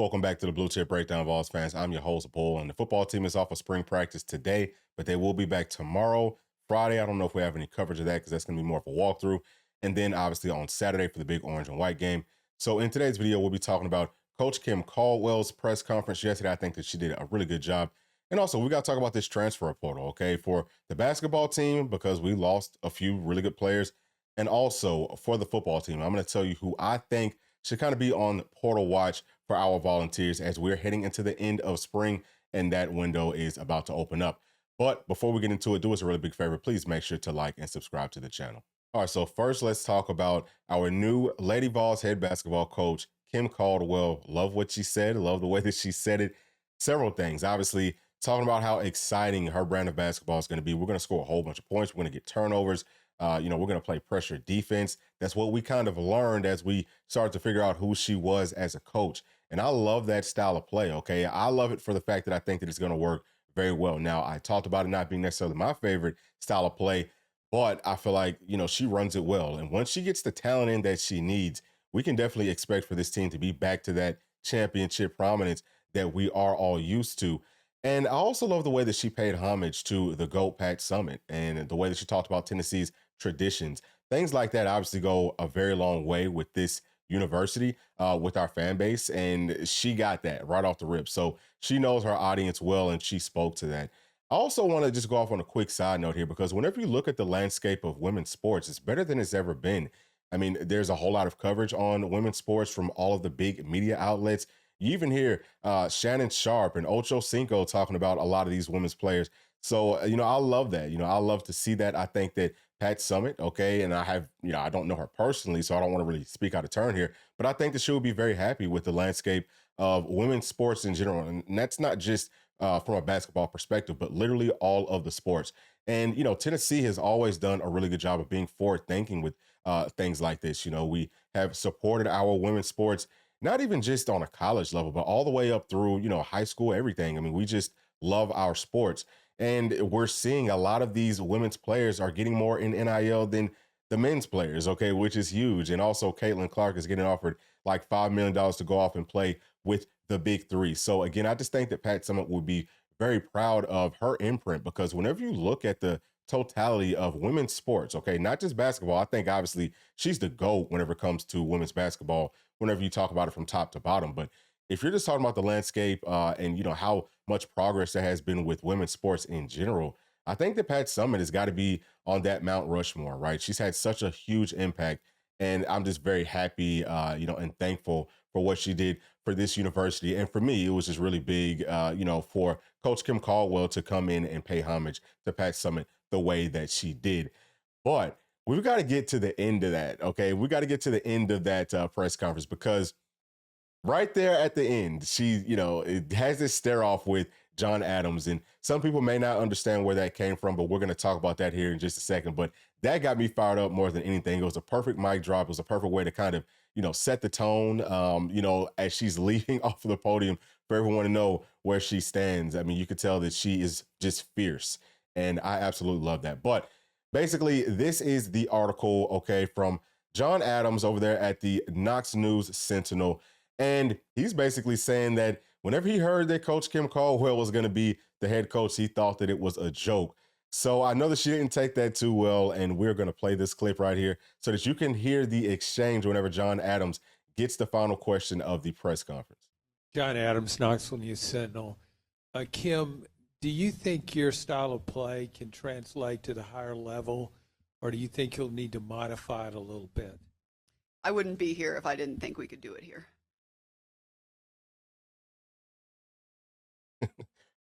Welcome back to the Bluechip Breakdown, Vols fans. I'm your host, Bull, and the football team is off of spring practice today, but they will be back tomorrow, Friday. I don't know if we have any coverage of that because that's going to be more of a walkthrough. And then obviously on Saturday for the big orange and white game. So in today's video, we'll be talking about Coach Kim Caldwell's press conference yesterday. I think that she did a really good job. And also, we got to talk about this transfer portal, okay, for the basketball team because we lost a few really good players. And also for the football team, I'm going to tell you who I think should kind of be on portal watch for our volunteers as we're heading into the end of spring and that window is about to open up. But before we get into it, do us a really big favor. Please make sure to like and subscribe to the channel. All right, so first let's talk about our new Lady Vols head basketball coach, Kim Caldwell. Love what she said. Love the way that she said it. Several things. Obviously, talking about how exciting her brand of basketball is going to be. We're going to score a whole bunch of points. We're going to get turnovers. We're going to play pressure defense. That's what we kind of learned as we started to figure out who she was as a coach. And I love that style of play, okay? I love it for the fact that I think that it's going to work very well. Now, I talked about it not being necessarily my favorite style of play, but I feel like, she runs it well. And once she gets the talent in that she needs, we can definitely expect for this team to be back to that championship prominence that we are all used to. And I also love the way that she paid homage to the GOAT Pat Summitt and the way that she talked about Tennessee's traditions. Things like that obviously go a very long way with this university, with our fan base. And she got that right off the rip. So she knows her audience well, and she spoke to that. I also want to just go off on a quick side note here, because whenever you look at the landscape of women's sports, it's better than it's ever been. I mean, there's a whole lot of coverage on women's sports from all of the big media outlets. You even hear Shannon Sharp and Ocho Cinco talking about a lot of these women's players. So, I love that. I love to see that. I think that Pat Summitt, okay, and I don't know her personally, so I don't want to really speak out of turn here, but I think that she will be very happy with the landscape of women's sports in general. And that's not just from a basketball perspective, but literally all of the sports. And, Tennessee has always done a really good job of being forward thinking with things like this. We have supported our women's sports, not even just on a college level, but all the way up through, high school, everything. I mean, we just love our sports. And we're seeing a lot of these women's players are getting more in NIL than the men's players, okay, which is huge. And also Caitlin Clark is getting offered like $5 million to go off and play with the big three. So again, I just think that Pat Summitt would be very proud of her imprint, because whenever you look at the totality of women's sports, okay, not just basketball, I think obviously she's the GOAT whenever it comes to women's basketball, whenever you talk about it from top to bottom. But if you're just talking about the landscape and how much progress there has been with women's sports in general, I think that Pat Summitt has got to be on that Mount Rushmore, right? She's had such a huge impact, and I'm just very happy, and thankful for what she did for this university. And for me, it was just really big, for Coach Kim Caldwell to come in and pay homage to Pat Summitt the way that she did. But we've got to get to the end of that, okay? We got to get to the end of that press conference, because right there at the end, she, it has this stare off with John Adams. And some people may not understand where that came from, but we're going to talk about that here in just a second. But that got me fired up more than anything. It was a perfect mic drop. It was a perfect way to kind of, set the tone, as she's leaving off of the podium for everyone to know where she stands. I mean, you could tell that she is just fierce. And I absolutely love that. But basically, this is the article, okay, from John Adams over there at the Knox News Sentinel. And he's basically saying that whenever he heard that Coach Kim Caldwell was going to be the head coach, he thought that it was a joke. So I know that she didn't take that too well, and we're going to play this clip right here so that you can hear the exchange whenever John Adams gets the final question of the press conference. John Adams, Knoxville News Sentinel. Kim, do you think your style of play can translate to the higher level, or do you think you'll need to modify it a little bit? I wouldn't be here if I didn't think we could do it here.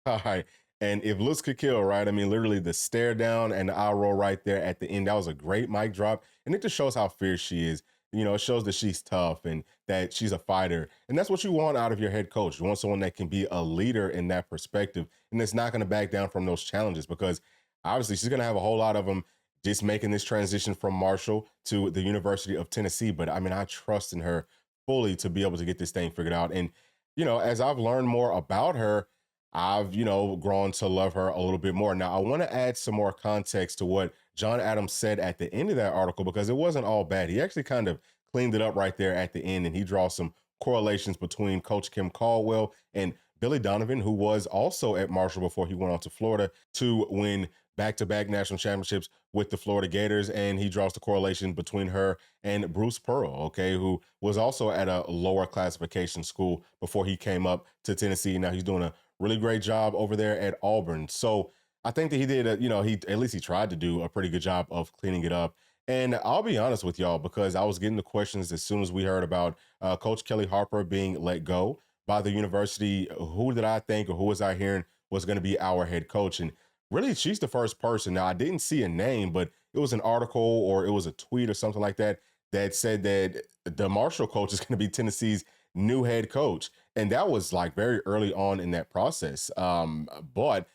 All right. And if looks could kill, right? I mean, literally the stare down and the eye roll right there at the end. That was a great mic drop. And it just shows how fierce she is. It shows that she's tough and that she's a fighter. And that's what you want out of your head coach. You want someone that can be a leader in that perspective and that's not going to back down from those challenges, because obviously she's going to have a whole lot of them just making this transition from Marshall to the University of Tennessee. But I mean, I trust in her fully to be able to get this thing figured out. And, as I've learned more about her, I've, grown to love her a little bit more. Now, I want to add some more context to what John Adams said at the end of that article, because it wasn't all bad. He actually kind of cleaned it up right there at the end, and he draws some correlations between Coach Kim Caldwell and Billy Donovan, who was also at Marshall before he went on to Florida to win back-to-back national championships with the Florida Gators. And he draws the correlation between her and Bruce Pearl, okay, who was also at a lower classification school before he came up to Tennessee. Now he's doing a really great job over there at Auburn. So I think that he did, at least he tried to do a pretty good job of cleaning it up. And I'll be honest with y'all, because I was getting the questions as soon as we heard about Coach Kelly Harper being let go by the university. Who did I think, or who was I hearing was going to be our head coach? And really, she's the first person. Now, I didn't see a name, but it was an article or it was a tweet or something like that that said that the Marshall coach is going to be Tennessee's new head coach. And that was like very early on in that process. But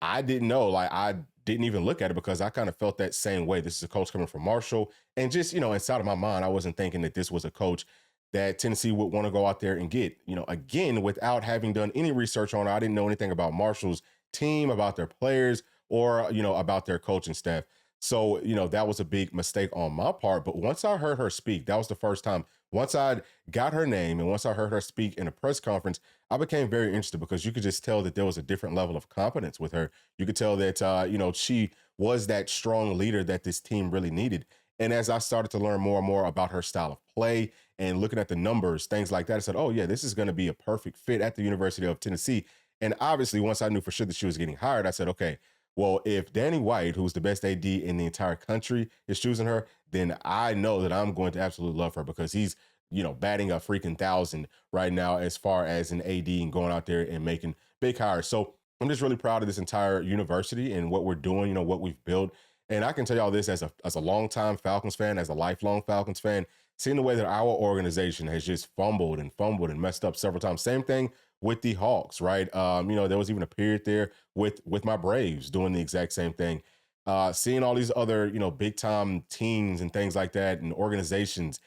I didn't know, like, I didn't even look at it because I kind of felt that same way. This is a coach coming from Marshall. And just, inside of my mind, I wasn't thinking that this was a coach that Tennessee would want to go out there and get. Again, without having done any research on it, I didn't know anything about Marshall's team, about their players, or, about their coaching staff. So, that was a big mistake on my part. But once I heard her speak, that was the first time. Once I got her name and once I heard her speak in a press conference, I became very interested because you could just tell that there was a different level of confidence with her. You could tell that, she was that strong leader that this team really needed. And as I started to learn more and more about her style of play and looking at the numbers, things like that, I said, oh, yeah, this is going to be a perfect fit at the University of Tennessee. And obviously, once I knew for sure that she was getting hired, I said, okay, well, if Danny White, who's the best AD in the entire country, is choosing her, then I know that I'm going to absolutely love her because he's, batting a freaking 1,000 right now as far as an AD and going out there and making big hires. So I'm just really proud of this entire university and what we're doing, what we've built. And I can tell y'all this as a longtime Falcons fan, as a lifelong Falcons fan, seeing the way that our organization has just fumbled and messed up several times. Same thing with the Hawks, right? There was even a period there with my Braves doing the exact same thing. Seeing all these other, big time teams and things like that and organizations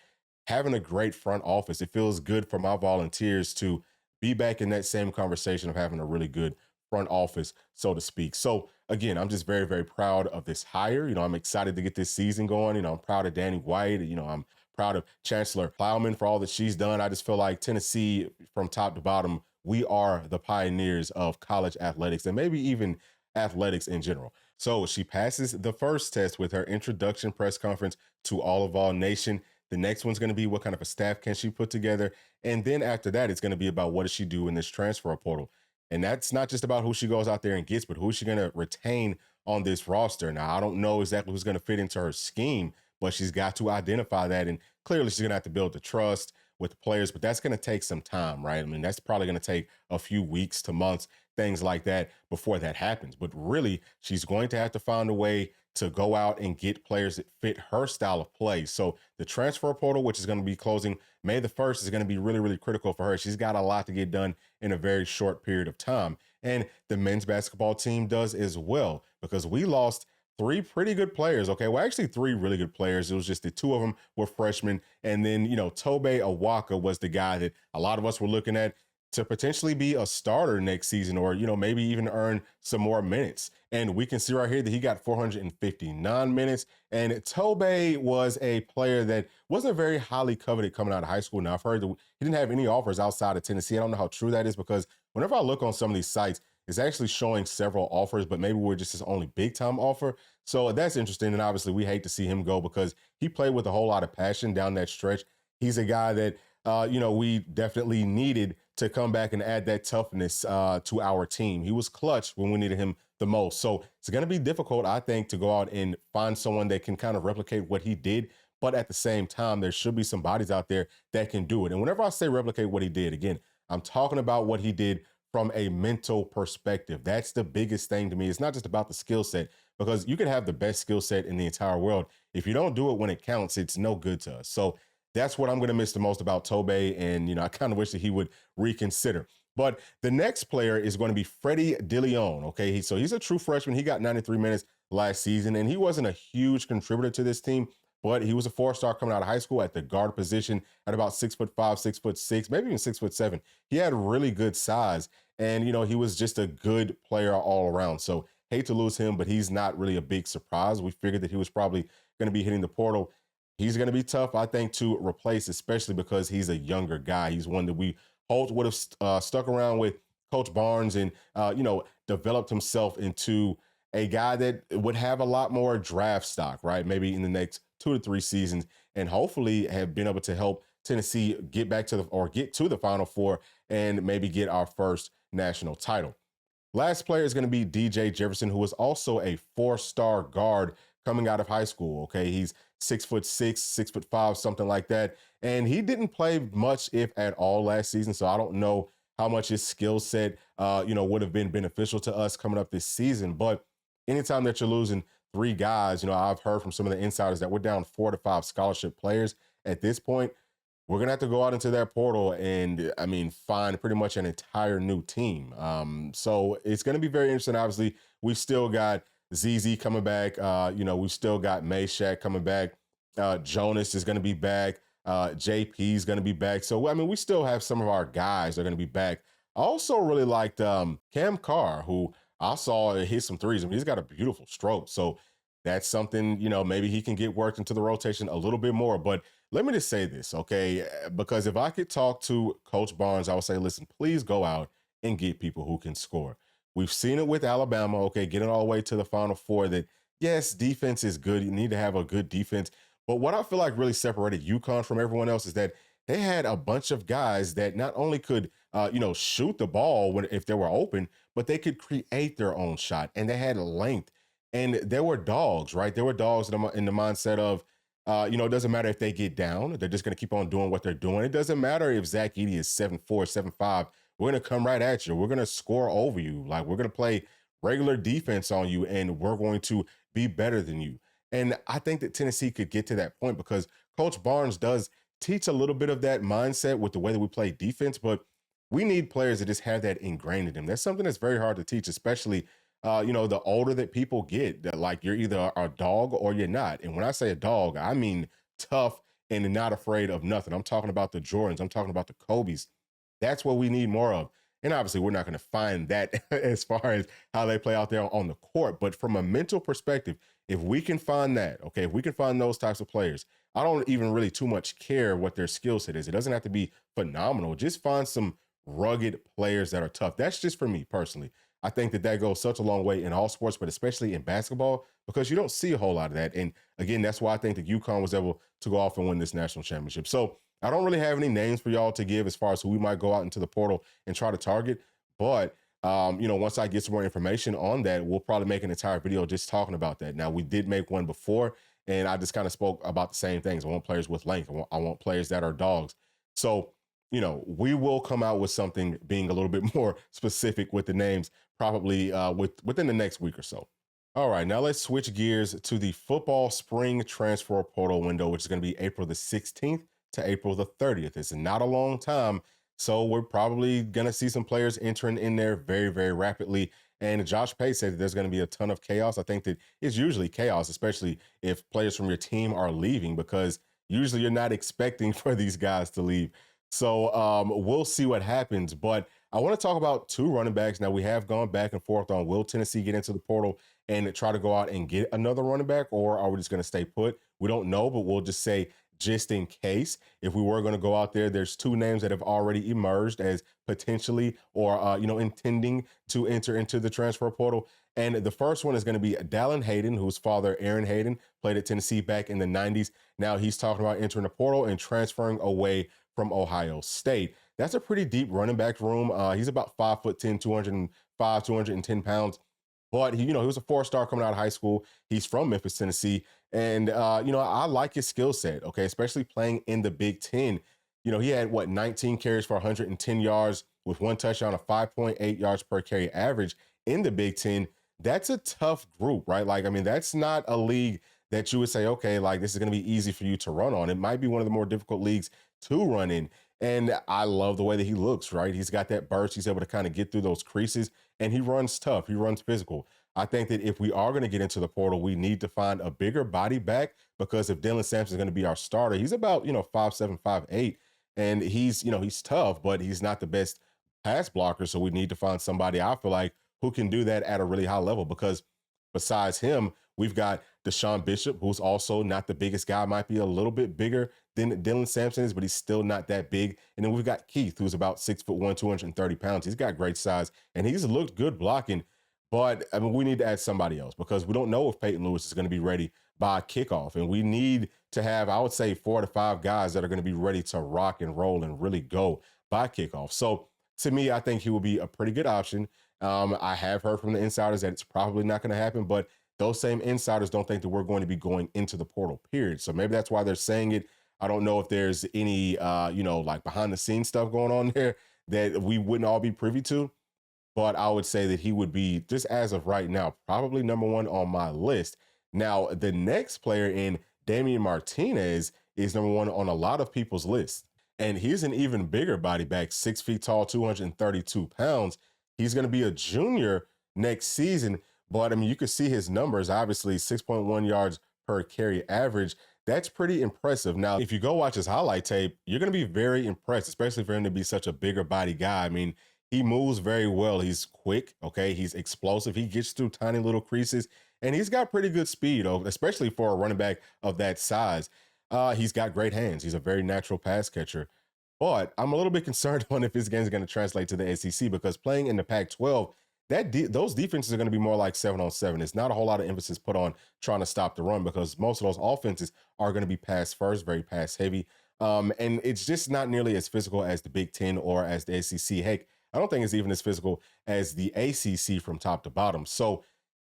having a great front office. It feels good for my Volunteers to be back in that same conversation of having a really good front office, so to speak. So again, I'm just very, very proud of this hire. I'm excited to get this season going. I'm proud of Danny White. I'm proud of Chancellor Plowman for all that she's done. I just feel like Tennessee, from top to bottom, we are the pioneers of college athletics and maybe even athletics in general. So she passes the first test with her introduction press conference to all of Vol Nation. The next one's going to be what kind of a staff can she put together? And then after that, it's going to be about what does she do in this transfer portal? And that's not just about who she goes out there and gets, but who's she going to retain on this roster. Now, I don't know exactly who's going to fit into her scheme, but she's got to identify that. And clearly she's going to have to build the trust with the players, but that's going to take some time, right? I mean, that's probably going to take a few weeks to months, things like that before that happens. But really, she's going to have to find a way to go out and get players that fit her style of play. So the transfer portal, which is going to be closing May the 1st, is going to be really, really critical for her. She's got a lot to get done in a very short period of time. And the men's basketball team does as well, because we lost 3 pretty good players. Okay. Well, actually 3 really good players. It was just the 2 of them were freshmen. And then, Tobe Awaka was the guy that a lot of us were looking at to potentially be a starter next season or, maybe even earn some more minutes. And we can see right here that he got 459 minutes. And Tobe was a player that wasn't very highly coveted coming out of high school. Now, I've heard that he didn't have any offers outside of Tennessee. I don't know how true that is because whenever I look on some of these sites, it's actually showing several offers, but maybe we're just his only big time offer. So that's interesting. And obviously we hate to see him go because he played with a whole lot of passion down that stretch. He's a guy that, we definitely needed to come back and add that toughness to our team. He was clutch when we needed him the most. So it's going to be difficult, I think, to go out and find someone that can kind of replicate what he did. But at the same time, there should be some bodies out there that can do it. And whenever I say replicate what he did, again, I'm talking about what he did from a mental perspective. That's the biggest thing to me. It's not just about the skill set, because you can have the best skill set in the entire world. If you don't do it when it counts, it's no good to us. So that's what I'm going to miss the most about Tobe. And, I kind of wish that he would reconsider. But the next player is going to be Freddie DeLeon. Okay. So he's a true freshman. He got 93 minutes last season, and he wasn't a huge contributor to this team, but he was a 4-star coming out of high school at the guard position at about 6'5", 6'6", maybe even 6'7". He had really good size, and, he was just a good player all around. So hate to lose him, but he's not really a big surprise. We figured that he was probably going to be hitting the portal. he's going to be tough, I think, to replace, especially because he's a younger guy. He's one that Holt would have stuck around with Coach Barnes and, developed himself into a guy that would have a lot more draft stock, right? Maybe in the next 2 to 3 seasons, and hopefully have been able to help Tennessee get to the Final Four and maybe get our first national title. Last player is going to be DJ Jefferson, who is also a 4-star guard coming out of high school. Okay, he's 6'6", 6'5", something like that. And he didn't play much, if at all, last season. So I don't know how much his skill set, would have been beneficial to us coming up this season. But anytime that you're losing 3 guys, I've heard from some of the insiders that we're down 4 to 5 scholarship players at this point. We're going to have to go out into that portal and, find pretty much an entire new team. So it's going to be very interesting. Obviously, we've still got ZZ coming back. We've still got Meshack coming back. Jonas is going to be back. JP is going to be back. So, we still have some of our guys that are going to be back. I also really liked Cam Carr, who I saw hit some threes. He's got a beautiful stroke. So that's something, maybe he can get worked into the rotation a little bit more. But let me just say this, okay? Because if I could talk to Coach Barnes, I would say, listen, please go out and get people who can score. We've seen it with Alabama, okay, getting all the way to the Final Four that, yes, defense is good. You need to have a good defense. But what I feel like really separated UConn from everyone else is that they had a bunch of guys that not only could, shoot the ball if they were open, but they could create their own shot. And they had length. And there were dogs, right? There were dogs in the mindset of, it doesn't matter if they get down. They're just going to keep on doing what they're doing. It doesn't matter if Zach Edey is 7'4", 7'5". We're going to come right at you. We're going to score over you. Like, we're going to play regular defense on you, and we're going to be better than you. And I think that Tennessee could get to that point because Coach Barnes does teach a little bit of that mindset with the way that we play defense, but we need players that just have that ingrained in them. That's something that's very hard to teach, especially the older that people get, that like you're either a dog or you're not. And when I say a dog, I mean tough and not afraid of nothing. I'm talking about the Jordans. I'm talking about the Kobes. That's what we need more of. And obviously, we're not going to find that as far as how they play out there on the court. But from a mental perspective, if we can find that, okay, if we can find those types of players, I don't even really too much care what their skill set is. It doesn't have to be phenomenal. Just find some rugged players that are tough. That's just for me personally. I think that goes such a long way in all sports, but especially in basketball, because you don't see a whole lot of that. And again, that's why I think that UConn was able to go off and win this national championship. So I don't really have any names for y'all to give as far as who we might go out into the portal and try to target. But, once I get some more information on that, we'll probably make an entire video just talking about that. Now, we did make one before, and I just kind of spoke about the same things. I want players with length. I want players that are dogs. So, we will come out with something being a little bit more specific with the names probably within the next week or so. All right, now let's switch gears to the football spring transfer portal window, which is going to be April the 16th to April the 30th. It's not a long time, so we're probably going to see some players entering in there very, very rapidly. And Josh Pate said that there's going to be a ton of chaos. I think that it's usually chaos, especially if players from your team are leaving, because usually you're not expecting for these guys to leave. So we'll see what happens. But I want to talk about 2 running backs. Now, we have gone back and forth on, will Tennessee get into the portal and try to go out and get another running back, or are we just going to stay put? We don't know, but we'll just say, just in case, if we were going to go out there, there's 2 names that have already emerged as potentially or, intending to enter into the transfer portal. And the first one is going to be Dallin Hayden, whose father, Aaron Hayden, played at Tennessee back in the 90s. Now he's talking about entering the portal and transferring away from Ohio State. That's a pretty deep running back room. He's about 5'10", 205, 210 pounds. But he was a 4-star coming out of high school. He's from Memphis, Tennessee. And, I like his skill set, okay, especially playing in the Big Ten. He had, 19 carries for 110 yards with 1 touchdown, a 5.8 yards per carry average in the Big Ten. That's a tough group, right? That's not a league that you would say, okay, this is going to be easy for you to run on. It might be one of the more difficult leagues to run in. And I love the way that he looks, right? He's got that burst. He's able to kind of get through those creases, and he runs tough. He runs physical. I think that if we are going to get into the portal, we need to find a bigger body back, because if Dylan Sampson is going to be our starter, he's about, 5'7", 5'8", and he's tough, but he's not the best pass blocker. So we need to find somebody, I feel like, who can do that at a really high level, because Besides him, we've got Deshaun Bishop, who's also not the biggest guy, might be a little bit bigger than Dylan Sampson is, but he's still not that big. And then we've got Keith, who's about 6'1", 230 pounds. He's got great size, and he's looked good blocking. But I mean, we need to add somebody else because we don't know if Peyton Lewis is going to be ready by kickoff. And we need to have, I would say, 4 to 5 guys that are going to be ready to rock and roll and really go by kickoff. So to me, I think he will be a pretty good option. I have heard from the insiders that it's probably not going to happen, but those same insiders don't think that we're going to be going into the portal, period. So maybe that's why they're saying it. I don't know if there's any, like behind the scenes stuff going on there that we wouldn't all be privy to. But I would say that he would be, just as of right now, probably number 1 on my list. Now, the next player in Damian Martinez is number 1 on a lot of people's list. And he's an even bigger body back, 6 feet tall, 232 pounds. He's going to be a junior next season. But, I mean, you can see his numbers, obviously, 6.1 yards per carry average. That's pretty impressive. Now, if you go watch his highlight tape, you're going to be very impressed, especially for him to be such a bigger body guy. I mean, he moves very well. He's quick, okay? He's explosive. He gets through tiny little creases, and he's got pretty good speed, especially for a running back of that size. He's got great hands. He's a very natural pass catcher. But I'm a little bit concerned on if his game is going to translate to the SEC because playing in the Pac-12, those defenses are going to be more like 7-on-7. It's not a whole lot of emphasis put on trying to stop the run because most of those offenses are going to be pass first, very pass heavy. And it's just not nearly as physical as the Big Ten or as the SEC. Heck, I don't think it's even as physical as the ACC from top to bottom. So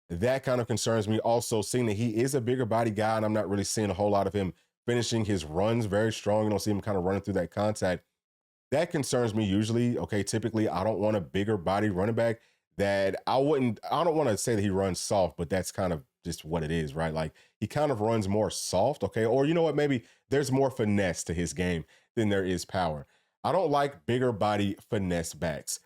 that kind of concerns me. Also, seeing that he is a bigger body guy, and I'm not really seeing a whole lot of him finishing his runs very strong. You don't see him kind of running through that contact. That concerns me usually. Okay, typically, I don't want a bigger body running back that I don't want to say that he runs soft, but that's kind of just what it is, right? Like he kind of runs more soft, okay? Or you know what, maybe there's more finesse to his game than there is power. I don't like bigger body finesse backs.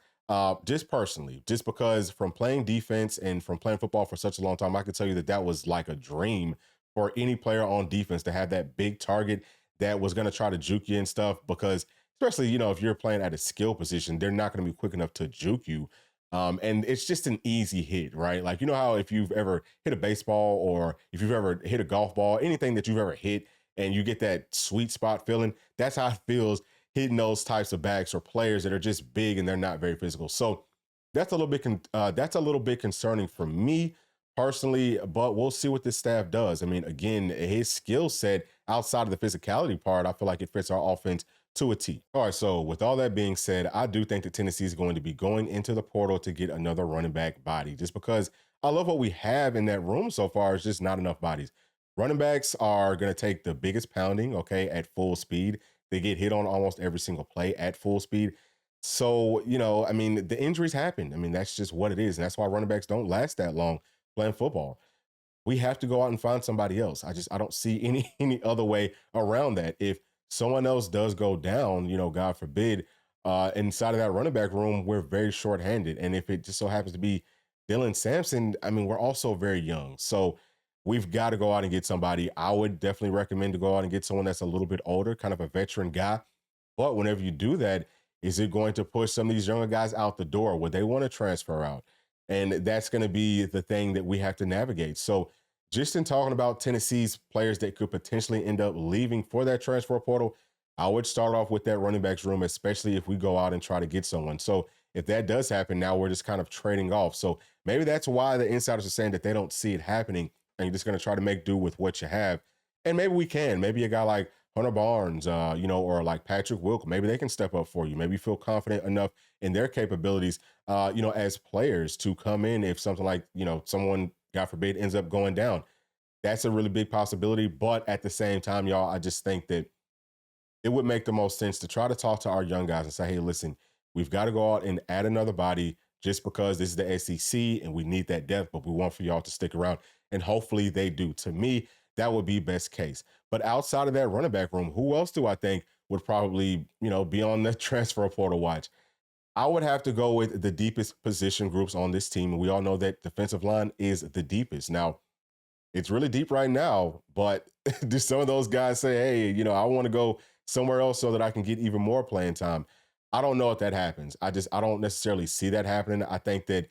Just personally, just because from playing defense and from playing football for such a long time, I can tell you that was like a dream for any player on defense to have that big target that was going to try to juke you and stuff because especially, if you're playing at a skill position, they're not going to be quick enough to juke you. And it's just an easy hit, right? Like, how if you've ever hit a baseball or if you've ever hit a golf ball, anything that you've ever hit and you get that sweet spot feeling, that's how it feels hitting those types of backs or players that are just big and they're not very physical. So that's a little bit concerning for me personally, but we'll see what this staff does. I mean, again, his skill set outside of the physicality part, I feel like it fits our offense to a T. All right, so with all that being said, I do think that Tennessee is going to be going into the portal to get another running back body just because I love what we have in that room so far. It's just not enough bodies. Running backs are going to take the biggest pounding, okay, at full speed. They get hit on almost every single play at full speed. So, I mean, the injuries happen. I mean, that's just what it is. And that's why running backs don't last that long playing football. We have to go out and find somebody else. I don't see any other way around that. If someone else does go down, God forbid, inside of that running back room, we're very shorthanded. And if it just so happens to be Dylan Sampson, I mean, we're also very young. So we've got to go out and get somebody. I would definitely recommend to go out and get someone that's a little bit older, kind of a veteran guy. But whenever you do that, is it going to push some of these younger guys out the door? Would they want to transfer out? And that's going to be the thing that we have to navigate. So just in talking about Tennessee's players that could potentially end up leaving for that transfer portal, I would start off with that running backs room, especially if we go out and try to get someone. So if that does happen, now we're just kind of trading off. So maybe that's why the insiders are saying that they don't see it happening and you're just going to try to make do with what you have. And maybe we can. Maybe a guy like Hunter Barnes, or like Patrick Wilk, maybe they can step up for you. Maybe you feel confident enough in their capabilities, as players to come in if something like, someone, God forbid, ends up going down. That's a really big possibility. But at the same time, y'all, I just think that it would make the most sense to try to talk to our young guys and say, hey, listen, we've got to go out and add another body just because this is the SEC and we need that depth, but we want for y'all to stick around. And hopefully they do. To me, that would be best case. But outside of that running back room, who else do I think would probably, be on the transfer portal watch? I would have to go with the deepest position groups on this team. And we all know that defensive line is the deepest. Now, it's really deep right now, but do some of those guys say, hey, I want to go somewhere else so that I can get even more playing time? I don't know if that happens. I don't necessarily see that happening. I think that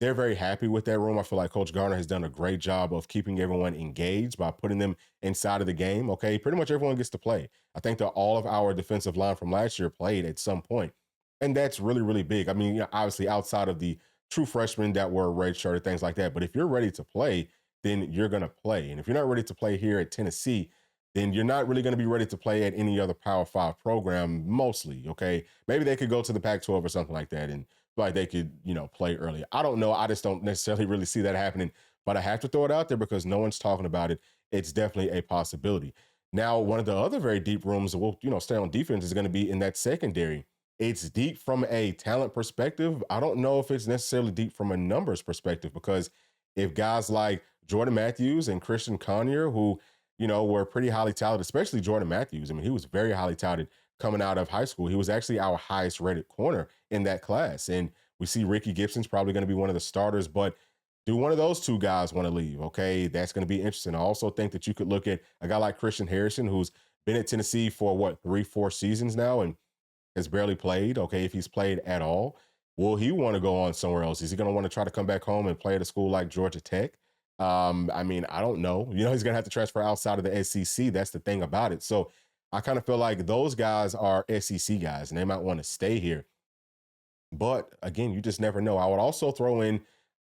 they're very happy with that room. I feel like Coach Garner has done a great job of keeping everyone engaged by putting them inside of the game. Okay, pretty much everyone gets to play. I think that all of our defensive line from last year played at some point, and that's really, really big. I mean, obviously outside of the true freshmen that were redshirted, things like that. But if you're ready to play, then you're going to play. And if you're not ready to play here at Tennessee, then you're not really going to be ready to play at any other Power 5 program, mostly, okay? Maybe they could go to the Pac-12 or something like that and like they could, play early. I don't know. I just don't necessarily really see that happening, but I have to throw it out there because no one's talking about it. It's definitely a possibility. Now, one of the other very deep rooms that we'll, stay on defense is going to be in that secondary. It's deep from a talent perspective. I don't know if it's necessarily deep from a numbers perspective because if guys like Jordan Matthews and Christian Conyer, who, were pretty highly touted, especially Jordan Matthews. I mean, he was very highly touted coming out of high school. He was actually our highest rated corner in that class. And we see Ricky Gibson's probably going to be one of the starters, but do one of those two guys want to leave? Okay, that's going to be interesting. I also think that you could look at a guy like Christian Harrison, who's been at Tennessee for 3-4 seasons now and has barely played. Okay, if he's played at all, will he want to go on somewhere else? Is he going to want to try to come back home and play at a school like Georgia Tech? I mean, I don't know. He's going to have to transfer outside of the SEC. That's the thing about it. So I kind of feel like those guys are SEC guys and they might want to stay here. But again, you just never know. I would also throw in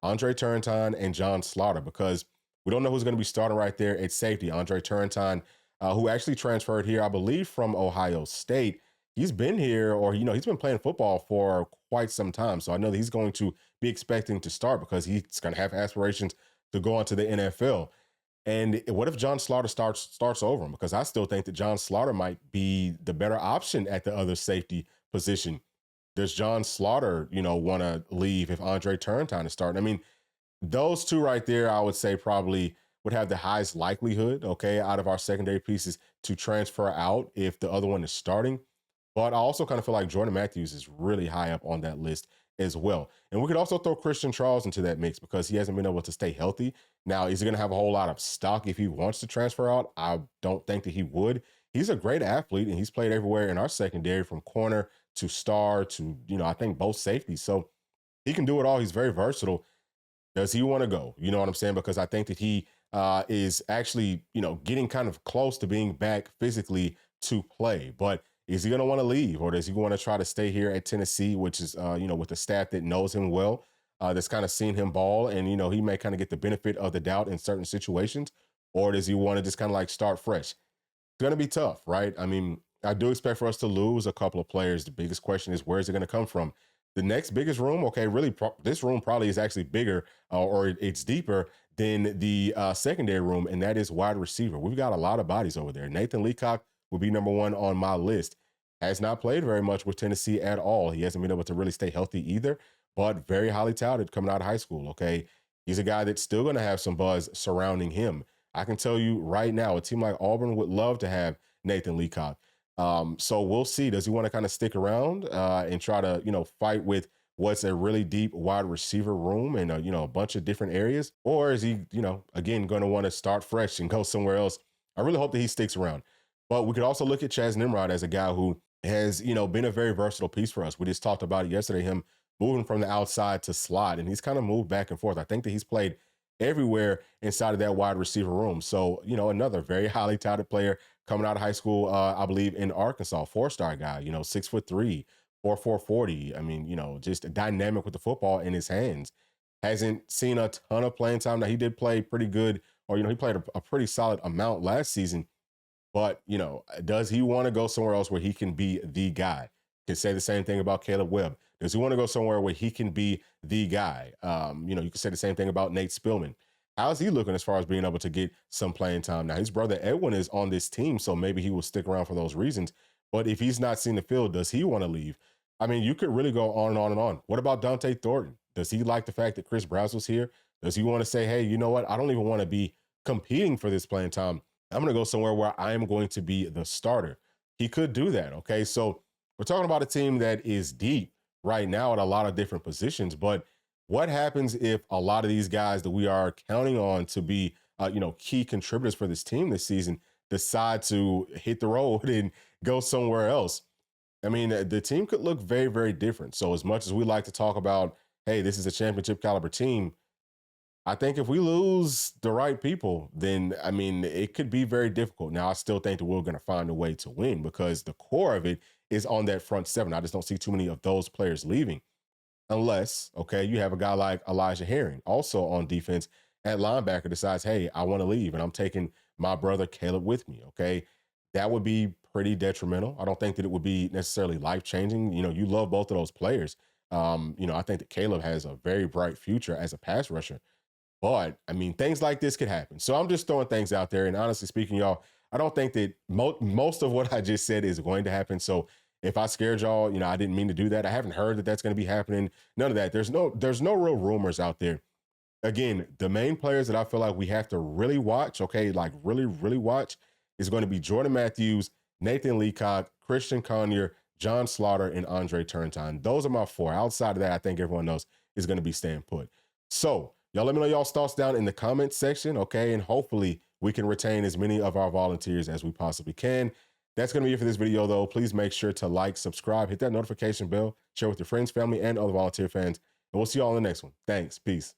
Andre Turrentine and John Slaughter because we don't know who's going to be starting right there at safety. Andre Turrentine, who actually transferred here, I believe, from Ohio State. He's been here or, he's been playing football for quite some time. So I know that he's going to be expecting to start because he's going to have aspirations to go on to the NFL. And what if John Slaughter starts over him? Because I still think that John Slaughter might be the better option at the other safety position. Does John Slaughter, want to leave if Andre Turrentine is starting? I mean, those two right there, I would say probably would have the highest likelihood, okay, out of our secondary pieces to transfer out if the other one is starting. But I also kind of feel like Jordan Matthews is really high up on that list as well. And we could also throw Christian Charles into that mix because he hasn't been able to stay healthy. Now, is he going to have a whole lot of stock if he wants to transfer out? I don't think that he would. He's a great athlete and he's played everywhere in our secondary from corner to star to, I think both safeties. So he can do it all. He's very versatile. Does he want to go? You know what I'm saying? Because I think that he is actually, getting kind of close to being back physically to play. But is he going to want to leave or does he want to try to stay here at Tennessee, which is, with the staff that knows him well, that's kind of seen him ball and, he may kind of get the benefit of the doubt in certain situations, or does he want to just kind of like start fresh? It's going to be tough, right? I mean, I do expect for us to lose a couple of players. The biggest question is, where is it going to come from? The next biggest room, okay, really, this room probably is actually bigger or it's deeper than the secondary room, and that is wide receiver. We've got a lot of bodies over there. Nathan Leacock will be number one on my list. Has not played very much with Tennessee at all. He hasn't been able to really stay healthy either, but very highly touted coming out of high school, okay? He's a guy that's still going to have some buzz surrounding him. I can tell you right now, a team like Auburn would love to have Nathan Leacock. So we'll see. Does he want to kind of stick around and try to, fight with what's a really deep wide receiver room and, a bunch of different areas? Or is he, again, going to want to start fresh and go somewhere else? I really hope that he sticks around. But we could also look at Chaz Nimrod as a guy who has, been a very versatile piece for us. We just talked about it yesterday, him moving from the outside to slot, and he's kind of moved back and forth. I think that he's played everywhere inside of that wide receiver room. So, another very highly touted player coming out of high school, I believe in Arkansas, 4-star guy, 6'3", 4'4", 40. I mean, just dynamic with the football in his hands. Hasn't seen a ton of playing time. Now, he did play pretty good, or, he played a pretty solid amount last season. But, does he want to go somewhere else where he can be the guy? Can say the same thing about Caleb Webb. Does he want to go somewhere where he can be the guy? You can say the same thing about Nate Spillman. How's he looking as far as being able to get some playing time? Now, his brother Edwin is on this team, so maybe he will stick around for those reasons. But if he's not seen the field, does he want to leave? I mean, you could really go on and on and on. What about Dante Thornton? Does he like the fact that Chris Brazzell's here? Does he want to say, hey, you know what? I don't even want to be competing for this playing time. I'm going to go somewhere where I am going to be the starter. He could do that, okay? So we're talking about a team that is deep right now at a lot of different positions, but what happens if a lot of these guys that we are counting on to be, key contributors for this team this season decide to hit the road and go somewhere else? I mean, the team could look very, very different. So as much as we like to talk about, hey, this is a championship caliber team. I think if we lose the right people, then, I mean, it could be very difficult. Now, I still think that we're going to find a way to win because the core of it is on that front seven. I just don't see too many of those players leaving unless, okay, you have a guy like Elijah Herring, also on defense at linebacker, decides, hey, I want to leave and I'm taking my brother Caleb with me, okay? That would be pretty detrimental. I don't think that it would be necessarily life-changing. You know, you love both of those players. You know, I think that Caleb has a very bright future as a pass rusher. But, I mean, things like this could happen. So I'm just throwing things out there. And honestly speaking, y'all, I don't think that most of what I just said is going to happen. So if I scared y'all, you know, I didn't mean to do that. I haven't heard that that's going to be happening. None of that. There's no real rumors out there. Again, the main players that I feel like we have to really watch, okay, like really, really watch, is going to be Jordan Matthews, Nathan Leacock, Christian Conyer, John Slaughter, and Andre Turntine. Those are my four. Outside of that, I think everyone else is going to be staying put. So y'all let me know y'all's thoughts down in the comments section, okay? And hopefully we can retain as many of our volunteers as we possibly can. That's going to be it for this video, though. Please make sure to like, subscribe, hit that notification bell, share with your friends, family, and other volunteer fans. And we'll see y'all in the next one. Thanks. Peace.